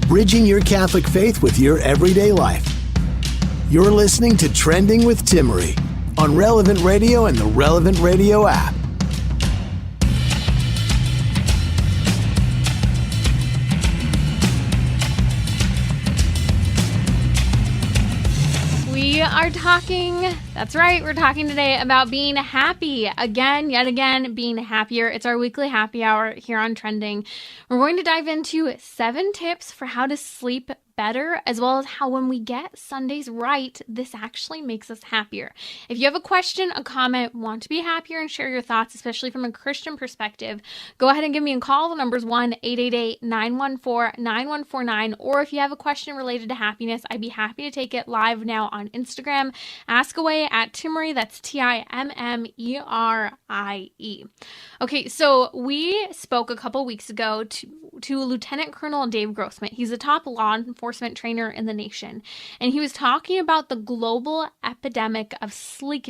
bridging your Catholic faith with your everyday life. You're listening to Trending with Timmerie on Relevant Radio and the Relevant Radio app. We are talking, that's right, we're talking today about being happy. Yet again, being happier. It's our weekly happy hour here on Trending. We're going to dive into 7 tips for how to sleep better, as well as how when we get Sundays right, this actually makes us happier. If you have a question, a comment, want to be happier and share your thoughts, especially from a Christian perspective, go ahead and give me a call. The number's 1-888-914-9149. Or if you have a question related to happiness, I'd be happy to take it live now on Instagram. Ask away at Timmerie. That's Timmerie. Okay, so we spoke a couple weeks ago to Lieutenant Colonel Dave Grossman. He's a top law enforcement trainer in the nation. And he was talking about the global epidemic of sleep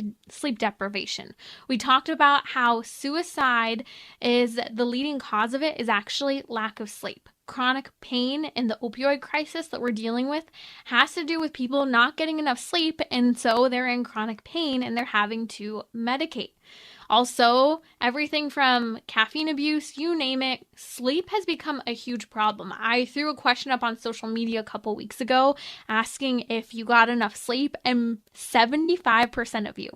deprivation. We talked about how suicide is the leading cause of it is actually lack of sleep. Chronic pain and the opioid crisis that we're dealing with has to do with people not getting enough sleep, and so they're in chronic pain and they're having to medicate. Also, everything from caffeine abuse, you name it, sleep has become a huge problem. I threw a question up on social media a couple weeks ago asking if you got enough sleep, and 75% of you,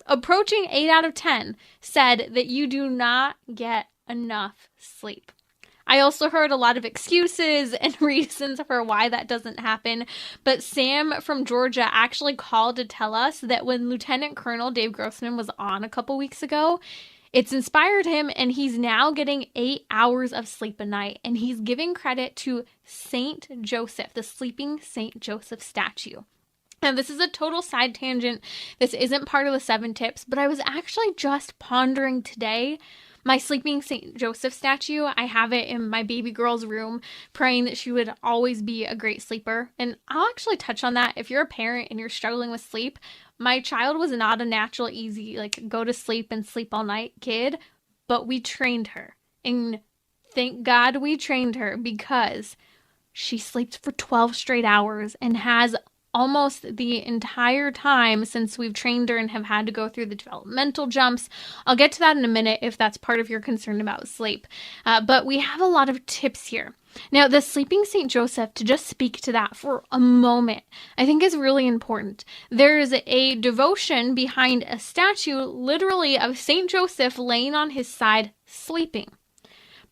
approaching 8 out of 10, said that you do not get enough sleep. I also heard a lot of excuses and reasons for why that doesn't happen, but Sam from Georgia actually called to tell us that when Lieutenant Colonel Dave Grossman was on a couple weeks ago, it's inspired him, and he's now getting 8 hours of sleep a night, and he's giving credit to Saint Joseph, the sleeping Saint Joseph statue. Now, this is a total side tangent. This isn't part of the 7 tips, but I was actually just pondering today my sleeping St. Joseph statue. I have it in my baby girl's room, praying that she would always be a great sleeper. And I'll actually touch on that. If you're a parent and you're struggling with sleep, my child was not a natural, easy, go to sleep and sleep all night kid, but we trained her. And thank God we trained her, because she sleeps for 12 straight hours and has almost the entire time since we've trained her and have had to go through the developmental jumps. I'll get to that in a minute if that's part of your concern about sleep. But we have a lot of tips here. Now, the sleeping St. Joseph, to just speak to that for a moment, I think is really important. There's a devotion behind a statue, literally, of St. Joseph laying on his side sleeping.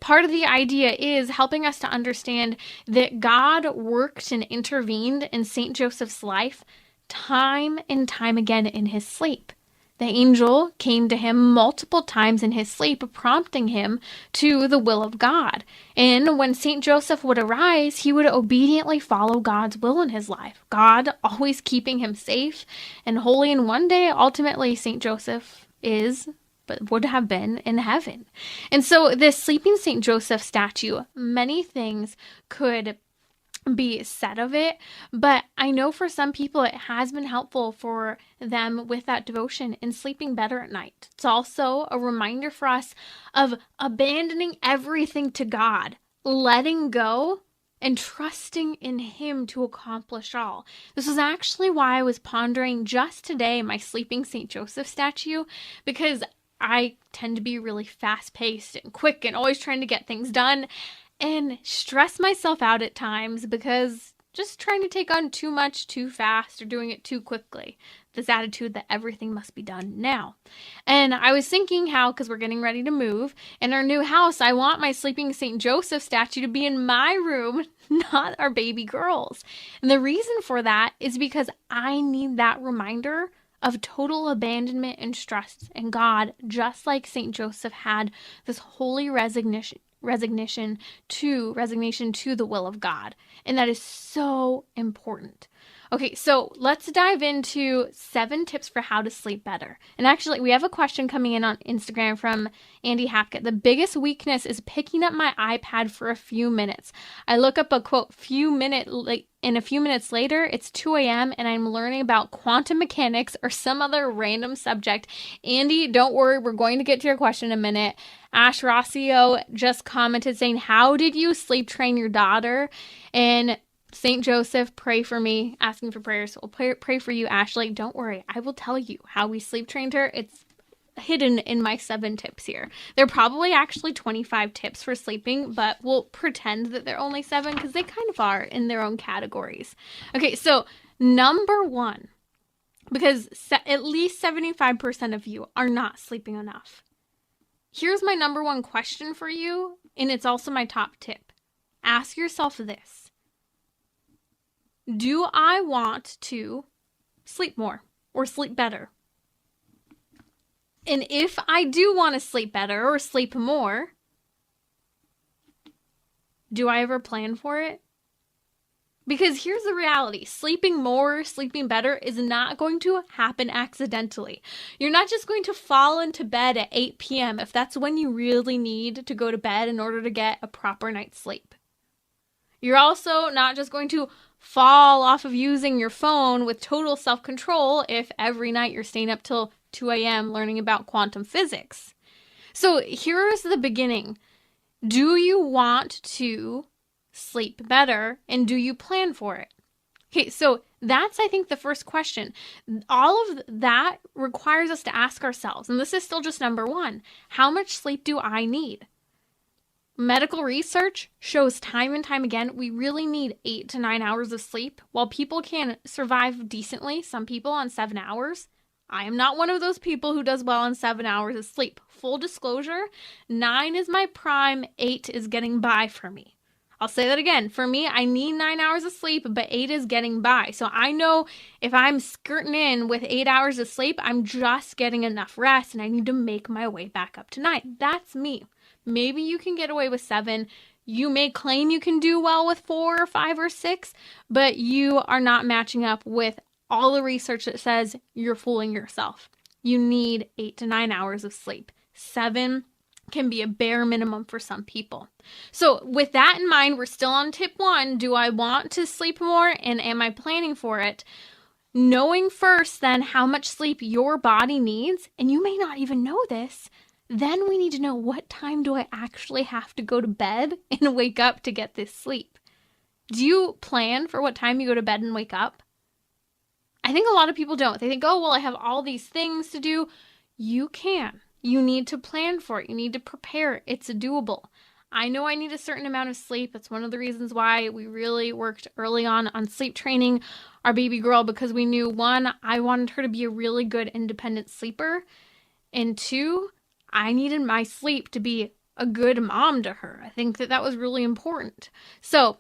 Part of the idea is helping us to understand that God worked and intervened in St. Joseph's life time and time again in his sleep. The angel came to him multiple times in his sleep, prompting him to the will of God. And when St. Joseph would arise, he would obediently follow God's will in his life, God always keeping him safe and holy. And one day, ultimately, St. Joseph would have been in heaven. And so this sleeping St. Joseph statue, many things could be said of it, but I know for some people it has been helpful for them with that devotion and sleeping better at night. It's also a reminder for us of abandoning everything to God, letting go, and trusting in him to accomplish all. This is actually why I was pondering just today my sleeping St. Joseph statue, because I tend to be really fast-paced and quick and always trying to get things done and stress myself out at times because just trying to take on too much too fast or doing it too quickly. This attitude that everything must be done now. And I was thinking how, because we're getting ready to move in our new house, I want my sleeping St. Joseph statue to be in my room, not our baby girl's. And the reason for that is because I need that reminder of total abandonment and trust in God, just like St. Joseph had this holy resignation to the will of God. And that is so important. Okay, so let's dive into 7 tips for how to sleep better. And actually, we have a question coming in on Instagram from Andy Hapkett. The biggest weakness is picking up my iPad for a few minutes. I look up a quote, and a few minutes later, it's 2 a.m. and I'm learning about quantum mechanics or some other random subject. Andy, don't worry, we're going to get to your question in a minute. Ash Rossio just commented saying, how did you sleep train your daughter? And St. Joseph, pray for me, asking for prayers. We'll pray for you, Ashley. Don't worry. I will tell you how we sleep trained her. It's hidden in my 7 tips here. They're probably actually 25 tips for sleeping, but we'll pretend that they're only 7 because they kind of are in their own categories. Okay, so number 1, because at least 75% of you are not sleeping enough. Here's my number 1 question for you, and it's also my top tip. Ask yourself this. Do I want to sleep more or sleep better? And if I do want to sleep better or sleep more, do I ever plan for it? Because here's the reality. Sleeping more, sleeping better is not going to happen accidentally. You're not just going to fall into bed at 8 p.m. if that's when you really need to go to bed in order to get a proper night's sleep. You're also not just going to fall off of using your phone with total self-control if every night you're staying up till 2 a.m. learning about quantum physics. So here's the beginning. Do you want to sleep better, and do you plan for it? Okay, so that's, I think, the first question. All of that requires us to ask ourselves, and this is still just number 1, how much sleep do I need? Medical research shows time and time again we really need 8 to 9 hours of sleep. While people can survive decently, some people on 7 hours, I am not one of those people who does well on 7 hours of sleep. Full disclosure, 9 is my prime, 8 is getting by for me. I'll say that again. For me, I need 9 hours of sleep, but 8 is getting by. So I know if I'm skirting in with 8 hours of sleep, I'm just getting enough rest and I need to make my way back up to 9. That's me. Maybe you can get away with 7. You may claim you can do well with 4 or 5 or 6, but you are not matching up with all the research that says you're fooling yourself. You need 8 to 9 hours of sleep. 7 can be a bare minimum for some people. So with that in mind, we're still on tip 1. Do I want to sleep more, and am I planning for it? Knowing first then how much sleep your body needs, and you may not even know this, then we need to know what time do I actually have to go to bed and wake up to get this sleep. Do you plan for what time you go to bed and wake up? I think a lot of people don't. They think, oh, well, I have all these things to do. You can. You need to plan for it. You need to prepare. It's doable. I know I need a certain amount of sleep. That's one of the reasons why we really worked early on sleep training our baby girl, because we knew, 1, I wanted her to be a really good independent sleeper, and 2, I needed my sleep to be a good mom to her. I think that was really important. So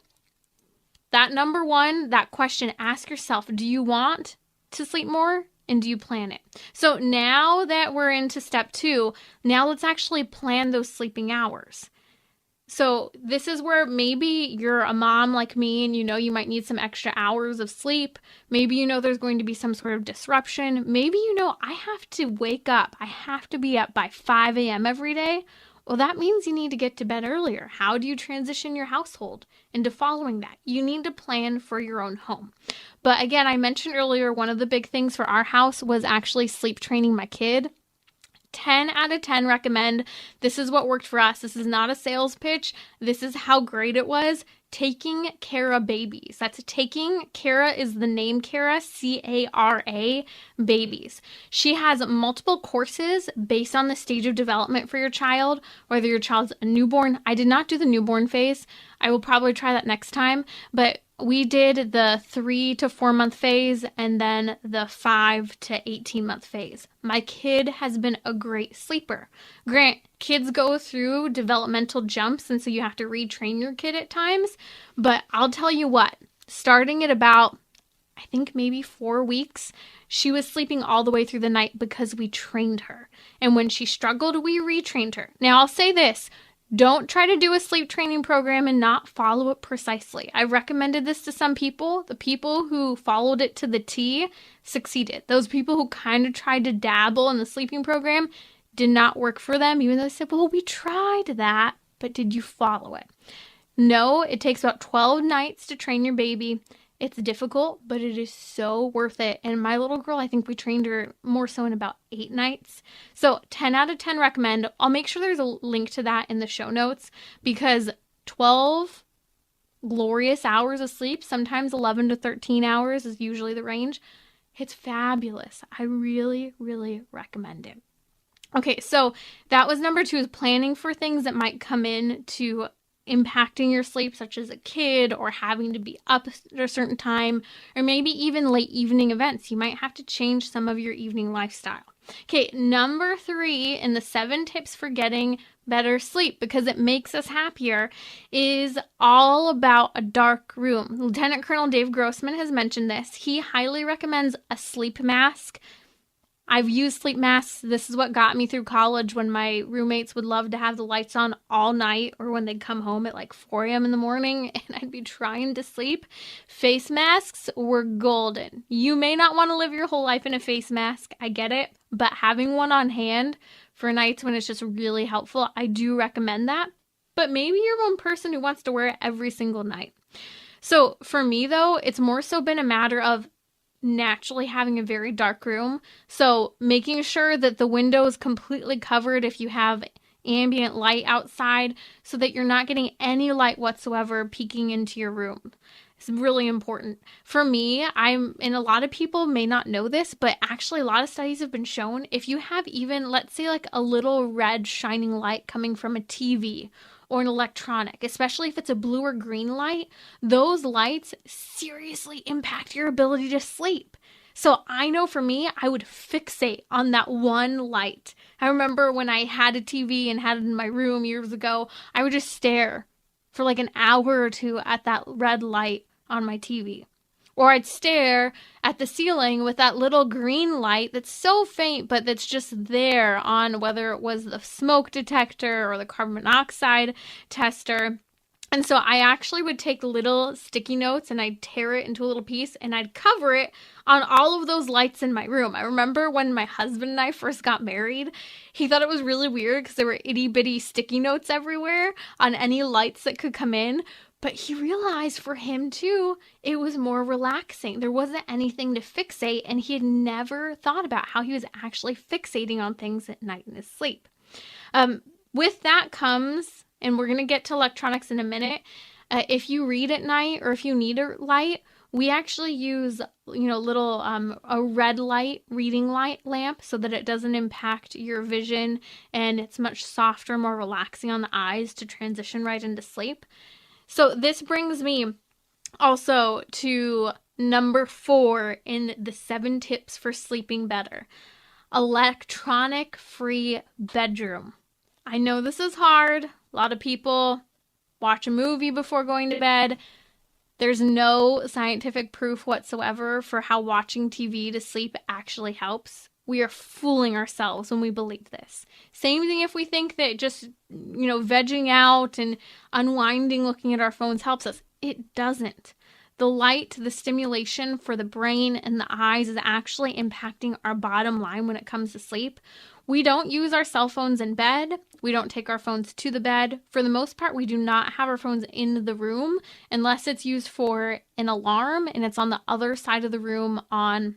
that number 1, that question, ask yourself, do you want to sleep more, and do you plan it? So now that we're into step 2, now let's actually plan those sleeping hours. So this is where maybe you're a mom like me and you know you might need some extra hours of sleep. Maybe you know there's going to be some sort of disruption. Maybe you know I have to wake up. I have to be up by 5 a.m. every day. Well, that means you need to get to bed earlier. How do you transition your household into following that? You need to plan for your own home. But again, I mentioned earlier, one of the big things for our house was actually sleep training my kid. 10 out of 10 recommend. This is what worked for us. This is not a sales pitch. This is how great it was. Taking Cara babies. That's taking, Cara is the name Cara, C-A-R-A, babies. She has multiple courses based on the stage of development for your child, whether your child's a newborn. I did not do the newborn phase. I will probably try that next time, but we did the 3 to 4 month phase and then the 5 to 18 month phase. My kid has been a great sleeper. Grant, kids go through developmental jumps, and so you have to retrain your kid at times. But I'll tell you what, starting at about, I think maybe 4 weeks, she was sleeping all the way through the night because we trained her. And when she struggled, we retrained her. Now I'll say this, don't try to do a sleep training program and not follow it precisely. I recommended this to some people. The people who followed it to the T succeeded. Those people who kind of tried to dabble in the sleeping program did not work for them, even though they said, well, we tried that, but did you follow it? No, it takes about 12 nights to train your baby. It's difficult, but it is so worth it. And my little girl, I think we trained her more so in about 8 nights. So 10 out of 10 recommend. I'll make sure there's a link to that in the show notes, because 12 glorious hours of sleep, sometimes 11 to 13 hours is usually the range. It's fabulous. I really, really recommend it. Okay, so that was number 2, is planning for things that might come in to impacting your sleep, such as a kid or having to be up at a certain time, or maybe even late evening events. You might have to change some of your evening lifestyle. Okay, number 3 in the 7 tips for getting better sleep, because it makes us happier, is all about a dark room. Lieutenant Colonel Dave Grossman has mentioned this. He highly recommends a sleep mask. I've used sleep masks. This is what got me through college, when my roommates would love to have the lights on all night, or when they'd come home at like 4 a.m. in the morning and I'd be trying to sleep. Face masks were golden. You may not want to live your whole life in a face mask. I get it. But having one on hand for nights when it's just really helpful, I do recommend that. But maybe you're one person who wants to wear it every single night. So for me, though, it's more so been a matter of naturally having a very dark room. So making sure that the window is completely covered if you have ambient light outside, so that you're not getting any light whatsoever peeking into your room. It's really important. For me, and a lot of people may not know this, but actually a lot of studies have been shown, if you have even, let's say, like a little red shining light coming from a TV or an electronic, especially if it's a blue or green light, those lights seriously impact your ability to sleep. So I know for me, I would fixate on that one light. I remember when I had a TV and had it in my room years ago, I would just stare for like an hour or two at that red light on my TV. Or I'd stare at the ceiling with that little green light that's so faint, but that's just there on whether it was the smoke detector or the carbon monoxide tester. And so I actually would take little sticky notes and I'd tear it into a little piece and I'd cover it on all of those lights in my room. I remember when my husband and I first got married, he thought it was really weird because there were itty bitty sticky notes everywhere on any lights that could come in. But he realized for him too, it was more relaxing. There wasn't anything to fixate, and he had never thought about how he was actually fixating on things at night in his sleep. With that comes, and we're going to get to electronics in a minute, if you read at night or if you need a light, we actually use, little a red light reading light lamp so that it doesn't impact your vision, and it's much softer, more relaxing on the eyes to transition right into sleep. So this brings me also to number 4 in the 7 tips for sleeping better. Electronic-free bedroom. I know this is hard. A lot of people watch a movie before going to bed. There's no scientific proof whatsoever for how watching TV to sleep actually helps. We are fooling ourselves when we believe this. Same thing if we think that just, vegging out and unwinding looking at our phones helps us. It doesn't. The light, the stimulation for the brain and the eyes is actually impacting our bottom line when it comes to sleep. We don't use our cell phones in bed. We don't take our phones to the bed. For the most part, we do not have our phones in the room unless it's used for an alarm and it's on the other side of the room on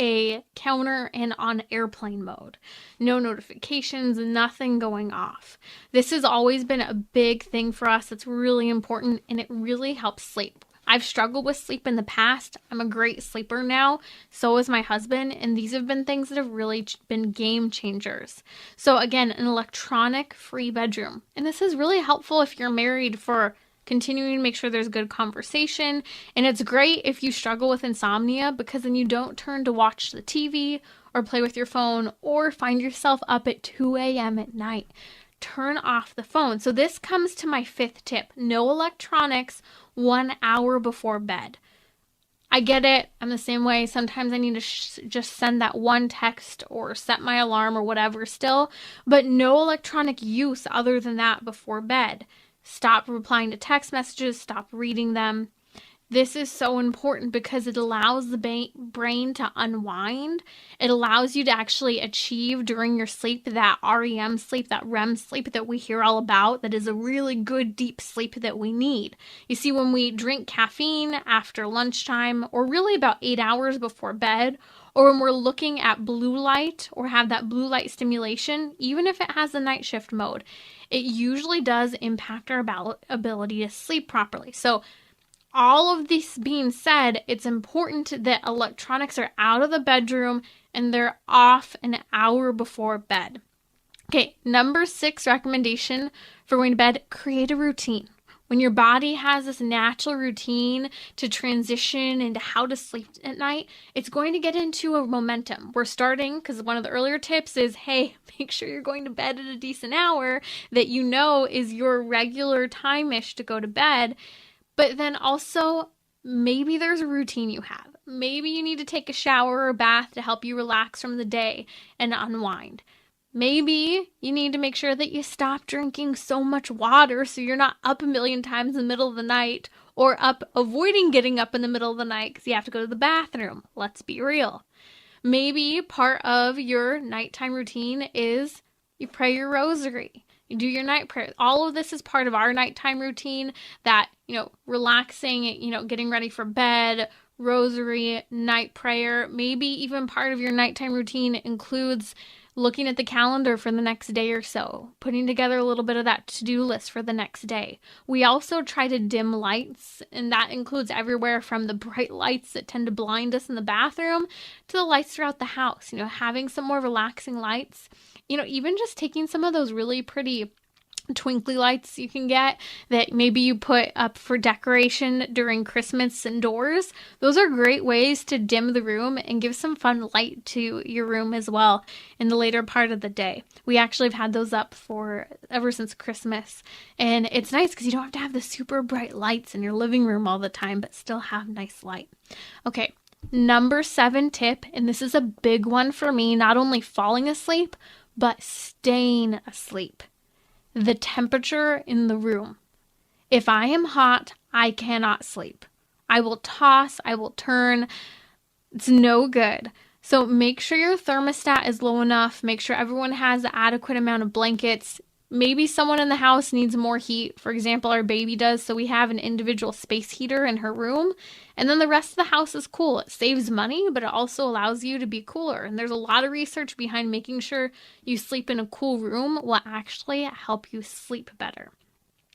a counter and on airplane mode. No notifications, nothing going off. This has always been a big thing for us. It's really important and it really helps sleep. I've struggled with sleep in the past. I'm a great sleeper now. So is my husband. And these have been things that have really been game changers. So again, an electronic-free bedroom. And this is really helpful if you're married, for continuing to make sure there's good conversation. And it's great if you struggle with insomnia, because then you don't turn to watch the TV or play with your phone or find yourself up at 2 a.m. at night. Turn off the phone. So this comes to my 5th tip. No electronics 1 hour before bed. I get it. I'm the same way. Sometimes I need to just send that one text or set my alarm or whatever still, but no electronic use other than that before bed. Stop replying to text messages. Stop reading them. This is so important because it allows the brain to unwind. It allows you to actually achieve during your sleep that REM sleep, that REM sleep that we hear all about, that is a really good deep sleep that we need. You see, when we drink caffeine after lunchtime, or really about 8 hours before bed, or when we're looking at blue light or have that blue light stimulation, even if it has the night shift mode, it usually does impact our ability to sleep properly. So all of this being said, it's important that electronics are out of the bedroom and they're off an hour before bed. Okay, number 6 recommendation for going to bed, create a routine. When your body has this natural routine to transition into how to sleep at night, it's going to get into a momentum. We're starting, because one of the earlier tips is, hey, make sure you're going to bed at a decent hour that you know is your regular time-ish to go to bed. But then also, maybe there's a routine you have. Maybe you need to take a shower or a bath to help you relax from the day and unwind. Maybe you need to make sure that you stop drinking so much water so you're not up a million times in the middle of the night, or up avoiding getting up in the middle of the night because you have to go to the bathroom. Let's be real. Maybe part of your nighttime routine is you pray your rosary. You do your night prayer. All of this is part of our nighttime routine, that, relaxing, getting ready for bed, rosary, night prayer. Maybe even part of your nighttime routine includes looking at the calendar for the next day or so, putting together a little bit of that to-do list for the next day. We also try to dim lights, and that includes everywhere from the bright lights that tend to blind us in the bathroom to the lights throughout the house. Having some more relaxing lights, even just taking some of those really pretty twinkly lights you can get that maybe you put up for decoration during Christmas indoors. Those are great ways to dim the room and give some fun light to your room as well in the later part of the day. We actually have had those up for ever since Christmas, and it's nice because you don't have to have the super bright lights in your living room all the time, but still have nice light. Okay, number 7 tip, and this is a big one for me, not only falling asleep, but staying asleep. The temperature in the room. If I am hot, I cannot sleep. I will toss, I will turn. It's no good. So make sure your thermostat is low enough. Make sure everyone has the adequate amount of blankets. Maybe someone in the house needs more heat. For example, our baby does, so we have an individual space heater in her room. And then the rest of the house is cool. It saves money, but it also allows you to be cooler. And there's a lot of research behind making sure you sleep in a cool room will actually help you sleep better.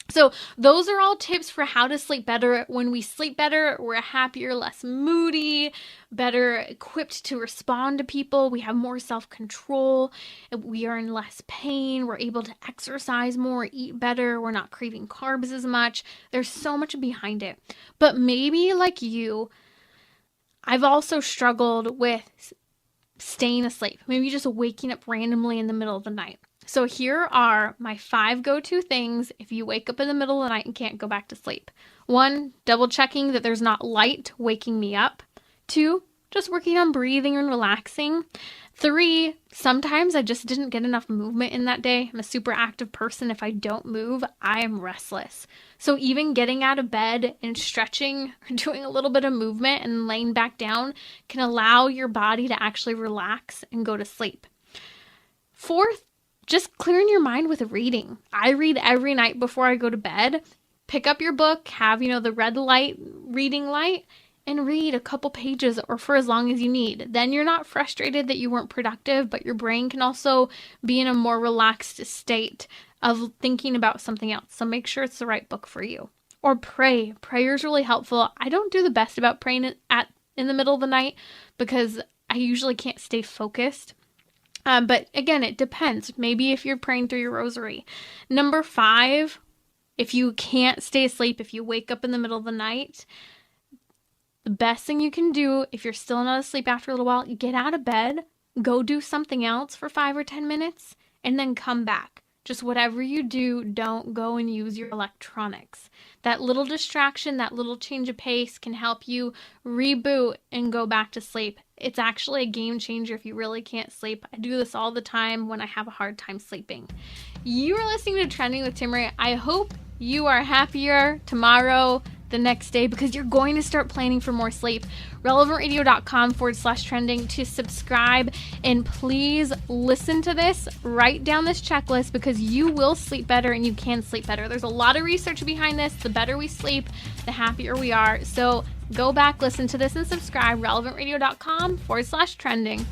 So those are all tips for how to sleep better. When we sleep better, we're happier, less moody, better equipped to respond to people. We have more self-control. We are in less pain. We're able to exercise more, eat better. We're not craving carbs as much. There's so much behind it. But maybe like you, I've also struggled with staying asleep. Maybe just waking up randomly in the middle of the night. So here are my 5 go-to things if you wake up in the middle of the night and can't go back to sleep. 1, double checking that there's not light waking me up. 2, just working on breathing and relaxing. 3, sometimes I just didn't get enough movement in that day. I'm a super active person. If I don't move, I am restless. So even getting out of bed and stretching or doing a little bit of movement and laying back down can allow your body to actually relax and go to sleep. 4th, just clearing your mind with reading. I read every night before I go to bed. Pick up your book, have, the red light, reading light, and read a couple pages or for as long as you need. Then you're not frustrated that you weren't productive, but your brain can also be in a more relaxed state of thinking about something else. So make sure it's the right book for you. Or pray. Prayer is really helpful. I don't do the best about praying in the middle of the night because I usually can't stay focused. But again, it depends. Maybe if you're praying through your rosary. Number 5, if you can't stay asleep, if you wake up in the middle of the night, the best thing you can do if you're still not asleep after a little while, get out of bed, go do something else for 5 or 10 minutes, and then come back. Just whatever you do, don't go and use your electronics. That little distraction, that little change of pace can help you reboot and go back to sleep. It's actually a game changer if you really can't sleep. I do this all the time when I have a hard time sleeping. You are listening to Trending with Timmerie. I hope you are happier tomorrow the next day because you're going to start planning for more sleep. relevantradio.com/trending to subscribe. And please listen to this, write down this checklist because you will sleep better and you can sleep better. There's a lot of research behind this. The better we sleep, the happier we are. So go back, listen to this, and subscribe. relevantradio.com/trending.